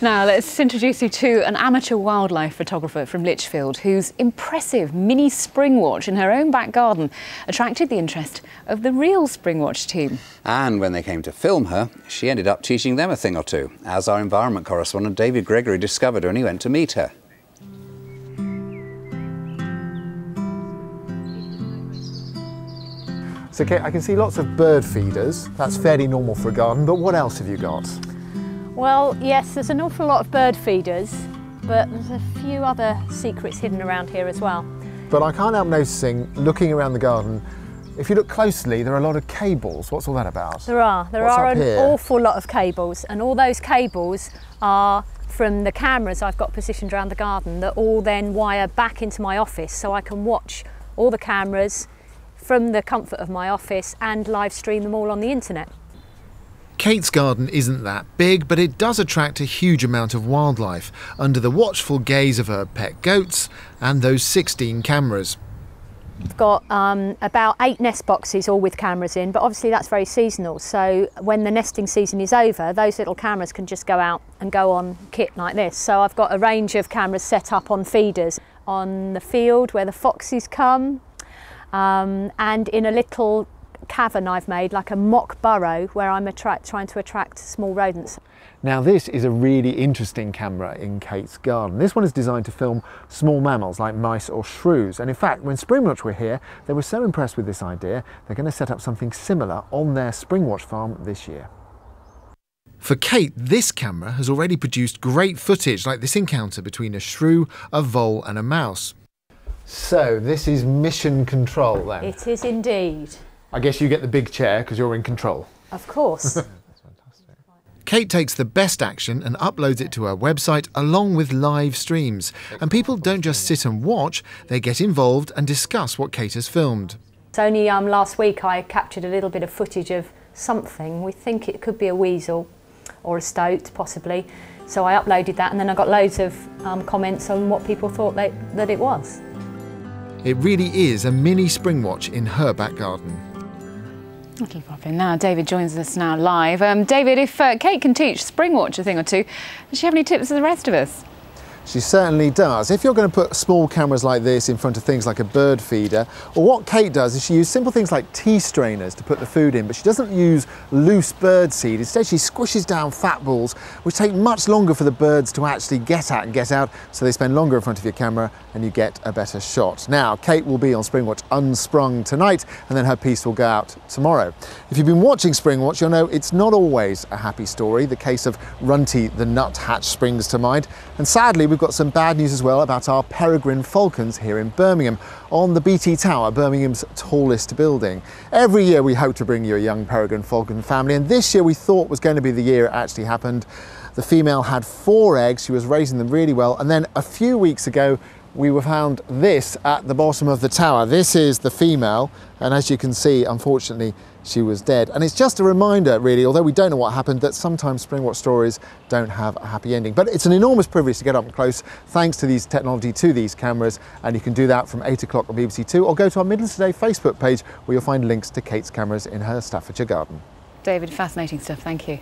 Now let's introduce you to an amateur wildlife photographer from Lichfield whose impressive mini Springwatch in her own back garden attracted the interest of the real Springwatch team. And when they came to film her, she ended up teaching them a thing or two, as our environment correspondent David Gregory discovered when he went to meet her. So Kate, I can see lots of bird feeders. That's fairly normal for a garden, but what else have you got? Well, yes, there's an awful lot of bird feeders, but there's a few other secrets hidden around here as well. But I can't help noticing, looking around the garden, if you look closely, there are a lot of cables. What's all that about? There are an awful lot of cables, and all those cables are from the cameras I've got positioned around the garden that all then wire back into my office so I can watch all the cameras from the comfort of my office and live stream them all on the internet. Kate's garden isn't that big, but it does attract a huge amount of wildlife under the watchful gaze of her pet goats and those 16 cameras. I've got about 8 nest boxes all with cameras in, but obviously that's very seasonal, so when the nesting season is over, those little cameras can just go out and go on kit like this. So I've got a range of cameras set up on feeders on the field where the foxes come, and in a little cavern I've made, like a mock burrow, where I'm trying to attract small rodents. Now this is a really interesting camera in Kate's garden. This one is designed to film small mammals like mice or shrews, and in fact when Springwatch were here they were so impressed with this idea they're going to set up something similar on their Springwatch farm this year. For Kate, this camera has already produced great footage like this encounter between a shrew, a vole and a mouse. So this is mission control then? It is indeed. I guess you get the big chair because you're in control. Of course. That's fantastic. Kate takes the best action and uploads it to her website along with live streams. And people don't just sit and watch, they get involved and discuss what Kate has filmed. It's only last week I captured a little bit of footage of something. We think it could be a weasel or a stoat possibly. So I uploaded that and then I got loads of comments on what people thought that it was. It really is a mini Springwatch in her back garden. I'll keep up in now. David joins us now live. David, if Kate can teach Springwatch a thing or two, does she have any tips for the rest of us? She certainly does. If you're going to put small cameras like this in front of things like a bird feeder, or what Kate does is she uses simple things like tea strainers to put the food in, but she doesn't use loose bird seed. Instead she squishes down fat balls, which take much longer for the birds to actually get at and get out, so they spend longer in front of your camera and you get a better shot. Now, Kate will be on Springwatch Unsprung tonight, and then her piece will go out tomorrow. If you've been watching Springwatch, you'll know it's not always a happy story. The case of Runty the nuthatch springs to mind, and sadly we've got some bad news as well about our peregrine falcons here in Birmingham on the BT Tower, Birmingham's tallest building. Every year we hope to bring you a young peregrine falcon family, and this year we thought was going to be the year it actually happened. The female had 4 eggs, she was raising them really well, and then a few weeks ago we were found this at the bottom of the tower. This is the female, and as you can see, unfortunately, she was dead. And it's just a reminder, really, although we don't know what happened, that sometimes Springwatch stories don't have a happy ending. But it's an enormous privilege to get up close, thanks to these technology, to these cameras, and you can do that from 8 o'clock on BBC Two, or go to our Midlands Today Facebook page, where you'll find links to Kate's cameras in her Staffordshire garden. David, fascinating stuff. Thank you.